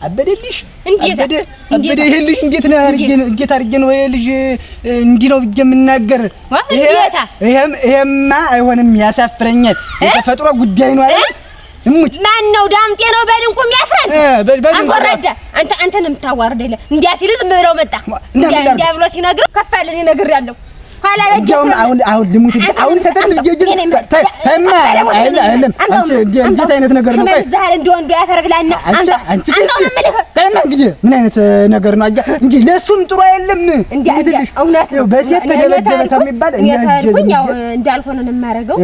አበደልሽ አበደ ይሄ ልጅ እንዴት ነው አድርጌ ነው ይሄ ልጅ እንዲህ ነው የምናገር ይሄማ አይሆንም ያሳፍረኛል የተፈጥሮ ጉዳይ ነው አይደል እሙት ማን ነው ዳምጤ ነው በድንቁ የሚያፍረን አንቆረደ አንተን የምታዋርድ አይደለ እንዲያ ሲል ዝም ብለው መጣ እንዲያ ብሎ ሲነግር ከፋለን ይነግር ያለው ኋላ በጀስ አሁን ልሙት አሁን ሰተት በጀስ ተማ አይደለም አንቺ እንዴት አይነት ነገር ነው ቆይ ዛሬ እንደወንዱ ያፈርብላና አንቺ ተማ እንግዲህ ምን አይነት ነገር ነው እንጂ ለሱም ጥሩ አይደለም እንዴ እውነት ነው በሴት ተደበደበ ተሚባል ያው እንዳልሆነ ነው የማረገው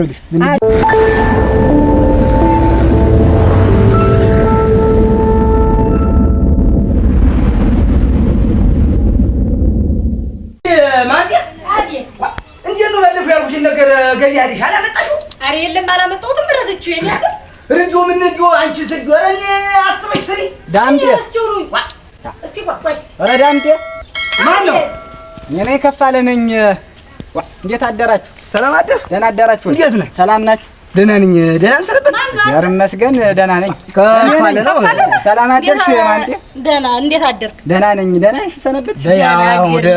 ነገር ገያዲሽ አላመጣሽው አሬ የለም አላመጣሁትም ረስቼው የኔ አይደል ረንጆ ምን ነው አንቺ ስልክ ወረኔ አስበሽ ስሪ ዳምጤ እስቲ ቆይ ኧረ ዳምጤ ማን ነው እኔ ከፋለ ነኝ እንዴት አደራችሁ ሰላም አደር ደህና አደራችሁ እንዴት ነህ ሰላም ናችሁ ደህና ነኝ ደህና ሰነበት እግዚአብሔር ይመስገን ደህና ነኝ ከፋለ ነው ሰላም አደርሽ ማንጤ ደህና እንዴት አደርክ ደህና ነኝ ደህና እሺ ሰነበት ያው ወደ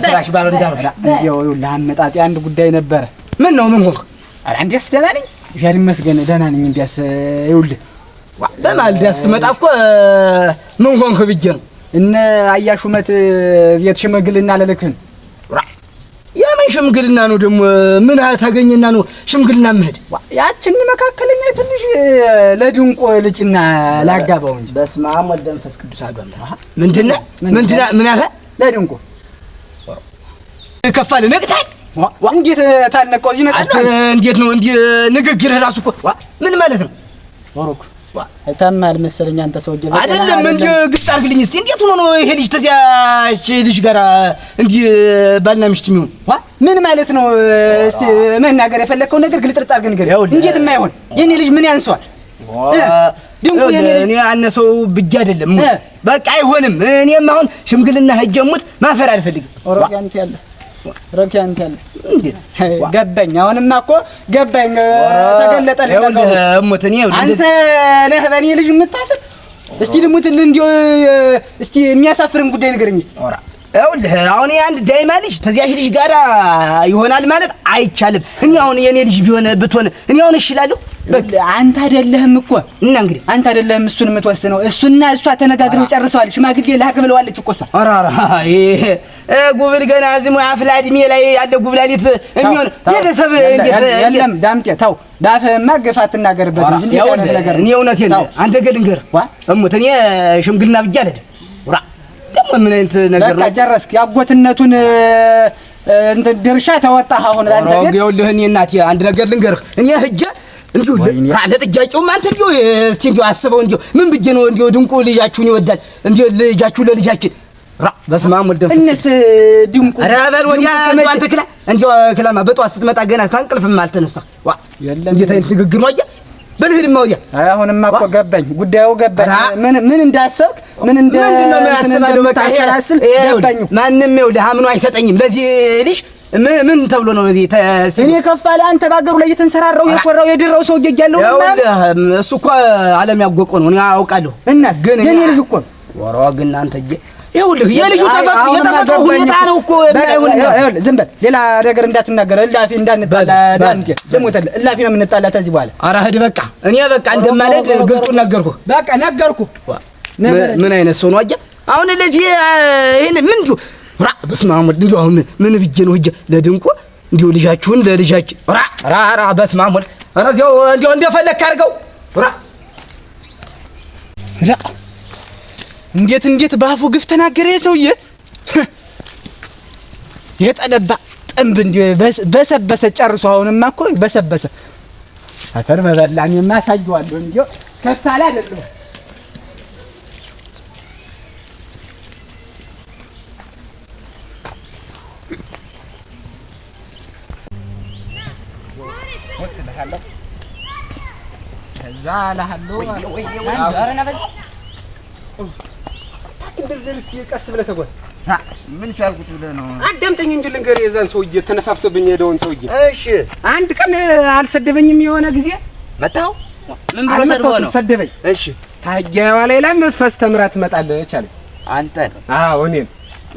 ስራሽ ባለው እንዳልሽ ያው ለአመጣጤ አንድ ጉዳይ ነበር ምን ነው ምን ሆንክ ኧረ እንዴስ ደህና ነኝ እግዚአብሔር ይመስገን ደህና ነኝ እንዴስ ይኸውልህ በማልዳ ስትመጣ እኮ ምን ሆንክ ብዬ ነው እነ አያሹመት ቤት ሽምግልና ለልክን የምን ሽምግልና ነው ደግሞ ምን ታገኘና ነው ሽምግልና መሄድ ያችን መካከለኛ ትንሽ ለድንቆ ልጭና ላጋባው እንጂ በስመ አብ ወወልድ ወመንፈስ ቅዱስ አሐዱ አምላክ ምንድነው ምን አለ ለድንቆ ከፋለ ነቅታል እንዴት ታልነቀው እዚህ መጣ እንዴት ነው እንዴ ንግግርህ ራሱ እኮ ምን ማለት ነው ወሮክ አይታማል መሰለኝ አንተ ሰውዬ አይደለም እንዴ ግጥ አርግልኝ እስቲ እንዴት ሆኖ ነው ይሄ ልጅ ተዚያች ልጅ ጋር እንዴ ባልና ሚስት የሚሆን ምን ማለት ነው እስቲ መናገር የፈለከው ነገር ግልጥርጥ አርገህ ንገር እንዴት የማይሆን የኔ ልጅ ምን ያንሰዋል ድንቁ የኔ ልጅ እኔ አነሰው ብቻ አይደለም በቃ አይሆንም እኔም አሁን ሽምግልና ሄጀሙት ማፈር አልፈልግም ኦሮጋንት ያለ ረኪያንት ያለ እንዴት ገባኝ አሁንማ እኮ ገባኝ ተገለጠልኝ እሙት እኔ አንተ ነህ በኔ ልጅ የምታፍር እስቲ ልሙት እንዲው እስቲ የሚያሳፍርን ጉዳይ ንገረኝ እስቲ ይኸውልህ አሁን አንድ ዳይማ ልጅ ተዚያሽ ልጅ ጋር ይሆናል ማለት አይቻልም እኔ አሁን የኔ ልጅ ቢሆን ብትሆን እኔ አሁን እሽላለሁ በቃ አንተ አይደለህም እኮ እና እንግዲህ አንተ አይደለህም እሱን የምትወስነው እሱና እሷ ተነጋግረው ጨርሰዋል ሽማግሌ ላክ ብለዋለች እኮ እሷ አራራ ጉብል ገና ዝም አፍላ እድሜ ላይ ያለ ጉብላሊት የሚሆን ቤተሰብ እንዴት የለም ዳምጤ ተው ዳፍህማ ግፍ አትናገርበት እንጂ እንዴት አይነት ነገር እኔ እውነቴን አንተ ገልንገር እሙት እኔ ሽምግልና ብዬ አልሄድም ደግሞ ምን አይነት ነገር ነው ጨረስክ ያጎትነቱን እንት ድርሻ ተወጣህ አሁን አንተ ግን ይኸውልህ እኔ እናቴ አንድ ነገር ልንገርህ እኔ ህጀ እንዲሁ ለጥያቄውም አንተ እንዲሁ እስቲ እንዲሁ አስበው እንዲሁ ምን ብዬ ነው እንዲሁ ድንቁ ልጃችሁን ይወዳል እንዲሁ ልጃችሁ ለልጃችን በስመ አብ ወልድ መንፈስ እነስ ድንቁ ኧረ በል ወዲያ አንተ ክላ እንዲሁ ክላማ በጧት ስትመጣ ገና ታንቅልፍም አልተነሳህ እንዴት አይነት ንግግር ነው በልህድማ ወዲያ አሁንማ እኮ ገባኝ ጉዳዩ ገባኝ ምን እንዳሰብክ ምንድነው ምን አስባለሁ በቃ ታሰላስል ገባኝ ማንንም ይኸውልህ አምኖ አይሰጠኝም ለዚህ ልጅ ምን ተብሎ ነው እዚህ እኔ ከፋለ አንተ ባገሩ ላይ የተንሰራራው የቆራው የድራው ሰው ይያለው እሱ እኮ ዓለም ያጎቀው ነው እኔ አውቃለሁ እናስ ግን የኔ ልጅ እኮ ወሮ ግን አንተ ይኸውልህ የልጁ የተፈጥሮ ሁኔታ ነው እኮ ይኸውልህ ዝም በል ሌላ ነገር እንዳትናገር እላፊ እንዳንጣላ ዳንቴ ደሞተል እላፊ ነው የምንጣላ ተዚህ በኋላ ኧረ ሂድ በቃ እኔ በቃ እንደማልሄድ ግልጡን ነገርኩህ በቃ ነገርኩህ ምን አይነት ሰው ነው አያ አሁን ለዚህ ይሄን ምን እንዲሁ በስመ አብ ወልድ እንዲሁ አሁን ምን ብዬ ነው ሂጅ ለድንቁ እንዲሁ ልጃችሁን ለልጃችን ራ በስመ አብ ወልድ ኧረ እዚያው እንዲሁ እንደፈለክ አድርገው እንዴት ባፉ ግፍ ተናገረ የሰውዬ የጠለባ ጥምብ እንዲሁ በሰበሰ ጨርሶ አሁንማ እኮ በሰበሰ አፈር በበላኝማ ሳይዋለሁ እንዲሁ ከፋለ አይደለም ዛላሃሎ ወይ አረና በል እንደርስ ይቀስ ብለህ ተጓዝ ምን ቻልኩት ብለህ ነው አዳምጠኝ እንጂ ልንገርህ የዛን ሰውዬ ተነፋፍቶብኝ ሄደውን ሰውዬ እሺ አንድ ቀን አልሰደበኝም የሆነ ጊዜ መጣው ምን ብሎ ሰደበኝ እሺ ታያዋ ላይ ላም ፈስተምራ ትመጣለች አለ። አንተ ነው? አዎ እኔ።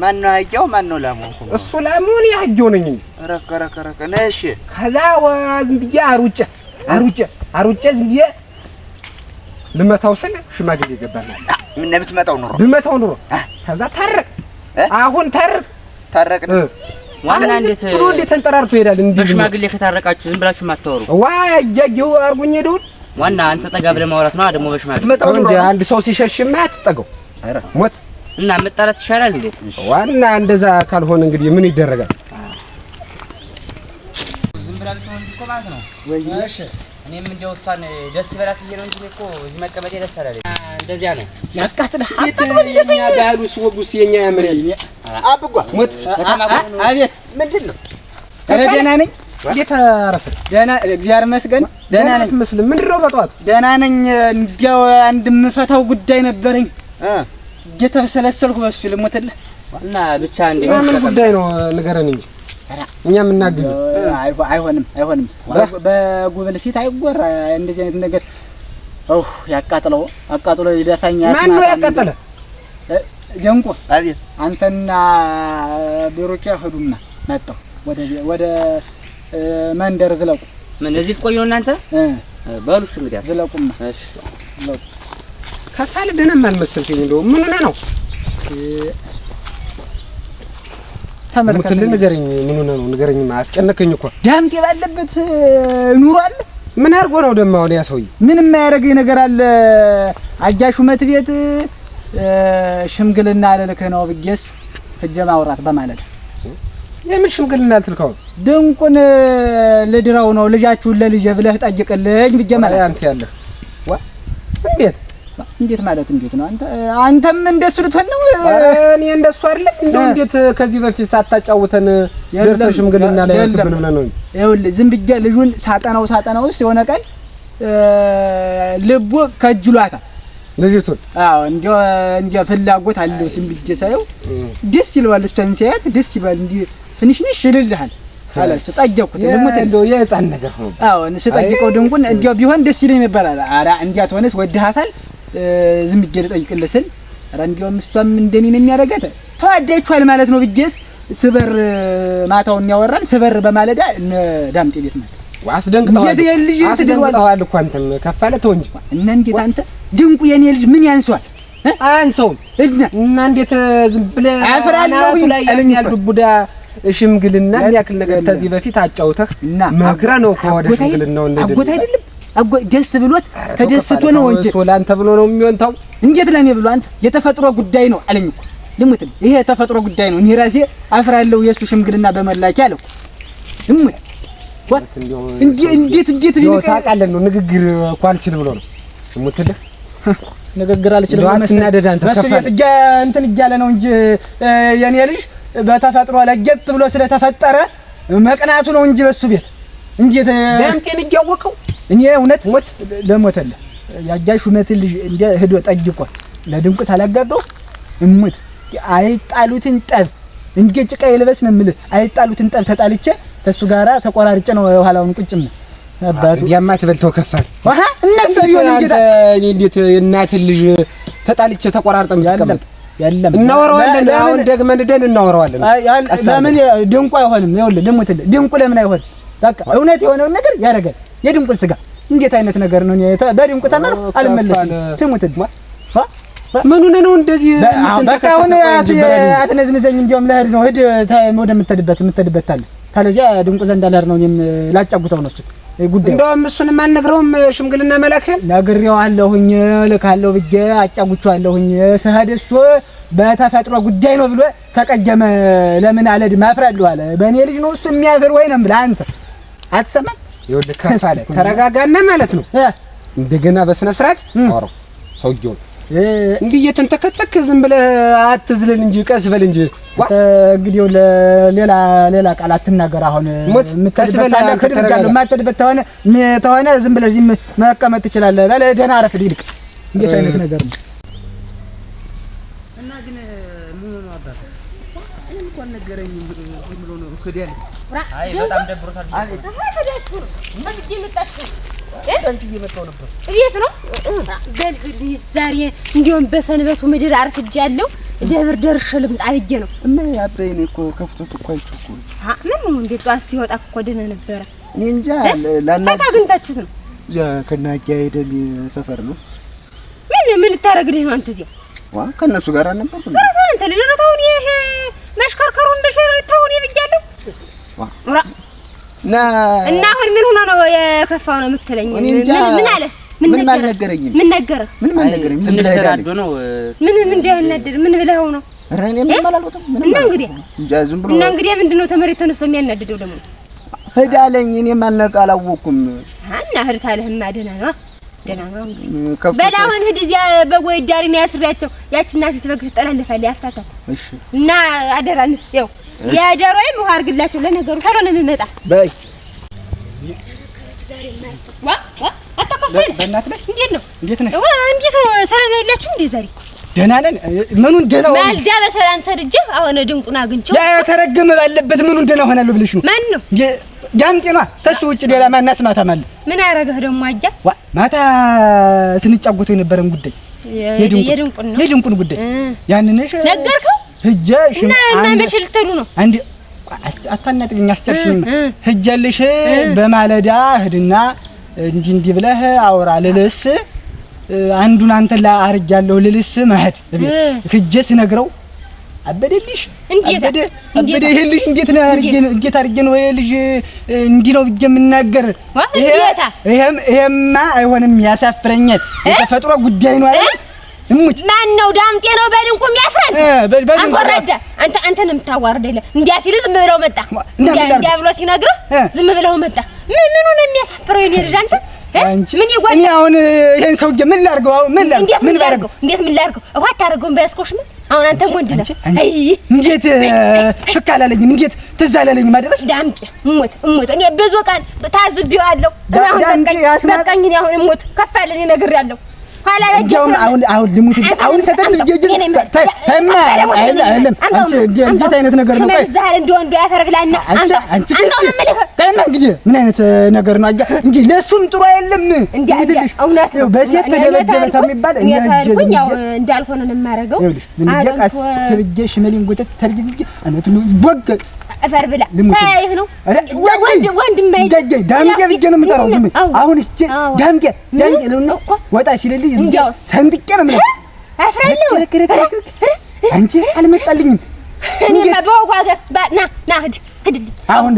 ማን ነው አህያው? ማን ነው ላሙ? እሱ ላሙ እኔ አህያው ነኝ። ረከረከረከ ነሽ። ከዛ ዝም ብዬ አሩጬ ዝም ብዬ ልመታው ስል ሽማግሌ ገባና ምን ብትመታው ኑሮ ብመታው ኑሮ ከዛ ታረቅ አሁን ታረቅን ዋና እንዴት ብሎ እንዴት ተንጠራርቶ ይሄዳል? እንዴ በሽማግሌ ከታረቃችሁ ዝም ብላችሁ ማታወሩ ዋይ ያየው አርጉኝ ሄደው ዋና አንተ ጠጋ ብለህ ማውራት ነው ደግሞ በሽማግሌ ትመጣው ኑሮ አንድ ሰው ሲሸሽማ አትጠገው ሞት እና መጣላት ይሻላል። እንዴት ዋና እንደዛ ካልሆነ እንግዲህ ምን ይደረጋል? ዝም ብላችሁ ነው እኮ ማለት ነው ወይ? እሺ እኔም እንደው እሷን ደስ ይበላት ብዬ ነው እንጂ እኮ እዚህ መቀመጤ ደስ አላለኝ። እንደዚያ ነው ያቃጥልህ የኛ ባህሉስ ወጉስ የኛ ያምረኝ አብጓ ሞት አቤት ምንድን ነው? ኧረ ደህና ነኝ። እንዴት አረፈ? ደህና እግዚአብሔር ይመስገን ደህና ነኝ። መስል ምንድን ነው በጠዋት? ደህና ነኝ። እንዲያው አንድ የምፈታው ጉዳይ ነበረኝ እየተሰለሰልኩ በሱ ልሞትልህ እና ብቻ እንዴ ምን ጉዳይ ነው ንገረን እንጂ እኛ የምናግዝ። አይሆንም በጉብል ፊት አይጎራ እንደዚህ አይነት ነገር። ያቃጥለው አቃጥሎ ይደፋኝ። ማን ነው ያቃጠለ? ደንቆ አቤት። አንተና ቢሮቻ ሄዱና መጣሁ ወደ መንደር ዝለቁ። ምን እዚህ ትቆዩ እናንተ? በሉሽ እንግዲህ ዝለቁማ። እሺ ከፋለ ደህና አልመሰልከኝ። እንደው ምን ሆነ ነው ተመልከት። ንገረኝ፣ ምን ሆነ ነው ንገረኝ። አስጨነቀኝ እኮ ዳምጤ ባለበት ኑሮ አለ። ምን አድርጎ ነው ደግሞ አሁን ያ ሰውዬ? ምንም የማያደርገኝ ነገር አለ። አጃሹ መት ቤት ሽምግልና አለልክ ነው ብዬሽ ሂጅ ማውራት በማለት የምን ሽምግልና አልትልከው? ድንቁን ልድራው ነው ልጃችሁን ለልጄ ብለህ ጠይቅልኝ ብዬ ማለት አንተ ያለህ እንዴት ማለት እንዴት ነው? አንተም እንደሱ ልትሆን ነው? እኔ እንደሱ አይደለም። እንደው እንዴት ከዚህ በፊት ሳታጫውተን ደርሰሽ ሽምግልና ላይ ያልክብን ብለህ ነው? ይኸውልህ ዝም ብዬ ልጁን ሳጠናው የሆነ ቀን ልቡ ከጅሏታል ልጅቱን። አዎ እንዲያው ፍላጎት አለው። ዝም ብዬ ሳየው ደስ ይለዋል። እሷን ሲያያት ደስ ይባል እንዲህ ፍንሽንሽ ይልልሃል አለ። ስጠየቅኩት ደግሞ እንደው የህፃን ነገር ነው። አዎ ስጠይቀው ድንቁን እንዲያው ቢሆን ደስ ይለኝ ነበር አለ። ኧረ እንዲያት ሆነስ ወድሃታል ዝም ብዬ ልጠይቅልህ ስል ኧረ እንዲያውም እሷም እንደኔ ነው የሚያደርጋት ተዋዳችኋል ማለት ነው ብዬሽ ስበር ማታውን ያወራን ስበር በማለዳ ዳምጤ ቤት ማለት አስደንግጠዋል እኮ አንተም ከፋለ ተው እንጂ እና እንዴት አንተ ድንቁ የኔ ልጅ ምን ያንሷል? አንሰውም እና እንዴት ዝም ብለህ አፍራለሁ ላይ ያለኛል ዱቡዳ ሽምግልና ያክል ነገር ከዚህ በፊት አጫውተህ መክራ ነው ከወደ ሽምግልናው እንደደለ አጎት አይደለም ደስ ብሎት ተደስቶ ነው እንጂ ሶላንተ ብሎ ነው የሚሆንታው። እንዴት ለኔ ብሎ አንተ የተፈጥሮ ጉዳይ ነው አለኝ እኮ ልሙት። ይሄ የተፈጥሮ ጉዳይ ነው። እኔ ራሴ አፍራለሁ የሱ ሽምግልና በመላኪ አለው ልሙት። እንዴት ቢነቀ ታውቃለህ ነው ንግግር እኮ አልችል ብሎ ነው ልሙትልህ። ንግግር አልችልም ማለት አንተ ከፋለ እንትን እያለ ነው እንጂ የኔ ልጅ በተፈጥሮ ለየት ብሎ ስለተፈጠረ መቅናቱ ነው እንጂ በሱ ቤት እንዴት ዳምጤን እያወቀው እኔ እውነት ሞት ለሞተለ ያጃሹ መት ልጅ እንደ ሄዶ ጠይቆ ለድንቁ ታላጋደው እሙት አይጣሉትን ጠብ እንጂ ጭቃ ይልበስ ነው የምልህ። አይጣሉትን ጠብ ተጣልቼ ተሱ ጋራ ተቆራርጬ ነው ኋላውን ቁጭም አባቱ ያማት በልተው ከፋል አሃ እነሱ ይሆን እንዴ እኔ እንዴት እናት ልጅ ተጣልቼ ተቆራርጠም ይቀመጥ ያለም እናወራዋለን። አሁን ደግመን ደን እናወራዋለን። ለምን ድንቁ አይሆንም? ይኸውልህ ልሙትልህ ድንቁ ለምን አይሆን? በቃ እውነት የሆነው ነገር ያደርጋል። የድንቁን ስጋ እንዴት አይነት ነገር ነው? በድንቁ ተመር አልመለስም። ትሙትልህ ምን ሆነ ነው እንደዚህ? በቃ አሁን አትነዝንዘኝ። እንዲያውም ለህድ ነው ሂድ ወደምትሄድበት ታለ ታለዚያ ድንቁ ዘንድ አላር ነው እኔም ላጫጉተው ነው እሱ ጉዳይ። እንደውም እሱንም አልነግረውም ሽምግልና መላከል ነግሬዋለሁኝ ልካለሁ ብዬ አጫጉቻለሁኝ። ስሄድ እሱ በተፈጥሮ ጉዳይ ነው ብሎ ተቀጀመ። ለምን አልሄድም አፍራለሁ አለ። በእኔ ልጅ ነው እሱ የሚያፍር ወይ ነው የምልህ አንተ አትሰማም? ይኸውልህ ከፋለ ተረጋጋና ማለት ነው እንደገና በስነ ስርዓት አወራው ሰውዬው እንዲህ እየተንተከተክ ዝም ብለህ አትዝለል እንጂ ቀስ በል እንጂ። እንግዲህ ሌላ ቃል አትናገር። አሁን የማትሄድበት ተሆነ ዝም ብለህ እዚህ መቀመጥ ትችላለህ። በለ ደህና አረፍ ይልቅ። እንዴት አይነት ነገር ነው? እና ግን ምን ሆነ አባቴ? እኔም እኮ ነገረኝ ዝም ብሎ ነው ከዲያል። አይ በጣም ደብሮታል። አይ ተደፍሩ እንዴ ልጣችሁ አንቺ እየመጣሁ ነበር። ቤት ነው በልብል ዛሬ እንዲያውም በሰንበቱ ምድር አርፍጃለሁ። ደብር ደርሼ ልምጣ ብዬ ነው። አበይኔ እኮ ከፍቶት እኮ አይቼው ምን ነው እንዴ? ጧት ሲወጣ እኮ ደህና ነበረ። እኔ እንጃ ላናግረው አግኝታችሁት ነው? ከናጃ ሄደን ሰፈር ነው። ምን ልታረግልህ ነው አንተ እዚያ? ከእነሱ ጋር አልነበርኩ አንተ ልጅ ነው። ታውን ይሄ መሽከርከሩ እንደሸርታውን ይብያለሁ እና አሁን ምን ሆኖ ነው የከፋው ነው የምትለኝ? ምን አለ? ምን ነገረኝ? ምን ነገረኝ? ዝም ብለህ ሄዳለህ ነው ምን እንዳይናደድ ምን ብለኸው ነው? ኧረ እኔ ምን አላልኩትም። እና እንግዲህ ዝም ብሎ እና እንግዲህ ምንድነው ተመሬት ተነስቶ የሚያናድደው ደግሞ? ሄዳለኝ እኔም አላወኩም። እና ህርታለህማ ደህና ነው ደህና ነው። በላውን ሂድ እዚያ በጎይ ዳሪ ነው ያስሪያቸው። ያቺ እናት በግ ትጠላለፋለች ያፍታታል። እሺ እና አደራንስ ያው ያደረውም ውሃ አድርግላቸው። ለነገሩ ታሮ ነው የሚመጣ በይ አታከፈል በእናትህ ላይ እንዴት ነው? እንዴት ነህ? እንዴት ነው? ሰላም ያላችሁ እንዴ? ዛሬ ደህና ነን። ምኑን ደህና ሆነ? ማልዳ በሰላም ሰርጄ አሁን ድንቁን አግኝቼው ያ ተረገመ ባለበት ምኑን ደህና ሆናለሁ ብለሽ ነው? ማን ነው? ዳምጤና ተሱ ውጭ ሌላ ማናስ ማታ ማለት ምን አረጋህ ደግሞ አጃ? ማታ ስንጫወተው የነበረን ጉዳይ የድንቁን ጉዳይ ያንን ነገርከው? ሂጅሽ እና መቼ ልትሄዱ ነው? አንዴ አታናጥኝ አስጨርሽኝ። ሂጅልሽ በማለዳ ሂድና እንዲህ ብለህ አውራ ልልስ አንዱን አንተ ላይ አርጃለሁ ልልስ መሄድ ሂጅ ስነግረው አበደልሽ አበደ ይሄ ልጅ እንዴት ነው አርጌ ነው ይሄ ልጅ እንዲህ ነው ብዬ የምናገር ይሄማ አይሆንም ያሳፍረኛል የተፈጥሮ ጉዳይ ነው አይደል እሙት ማን ነው ዳምጤ ነው በድንቁ የሚያፍረን አንቆረደ አንተ ነው የምታዋርደኝ እንዲያ ሲል ዝም ብለው መጣ እንዲያ ብሎ ሲነግርህ ዝም ብለው መጣ ምኑ ነው የሚያሳፍረው የኔ ልጅ አንተ ምን ይጓል እኔ አሁን ይሄን ሰውዬ ምን ላድርገው ምን ላድርገው እንዴት ምን ላድርገው ውሃ ታደርገው በያስኮሽ ምን አሁን አንተ ወንድ ነህ አይ እንዴት ፍቅ አላለኝም እንዴት ትዝ አላለኝም አይደል ዳምጤ እሞት እኔ ብዙ ቀን ታዝቤዋለሁ አሁን በቃኝ እኔ አሁን እሞት ከፋለኝ ነግሬያለሁ ኋላ በጀም አሁን ልሙት አሁን ሰተት ብዬ ተማ አይደለም አንቺ እንዴት አይነት ነገር ነው ቆይ ዛሬ እንደወንዱ ያፈርግላና አንቺ ተማ እንግዲህ ምን አይነት ነገር ነው አጃ እንጂ ለሱም ጥሩ አይደለም እንዴ እውነት ነው በሴት ተደበደበ ተሚባል እንዴ ያው እንዳልሆነ ነው የማረገው ዝንጀቅ አስብዬ ሽመሌን ጎተት ተርግኝ አነቱ ቦግ አፈር ብላ ሳይህ ነው ወንድ ማይደ ዳምጤ ብዬ ነው የምጠራው ዝም አሁን እቺ ዳምጤ ነው ወጣ ሲልልኝ ሰንጥቄ ነው ማለት አፍራለሁ አንቺ አልመጣልኝም እኔ በበጎ ሀገር ና ሂድ አሁን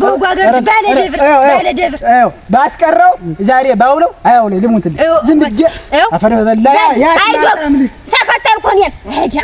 በበጎ ሀገር ባለ ደብር ባስቀረው ዛሬ ባውለው አይውለው ልሙትልኝ ዝም ብዬ አፈር በላ ያ ተከተልኩኝ ሄዳ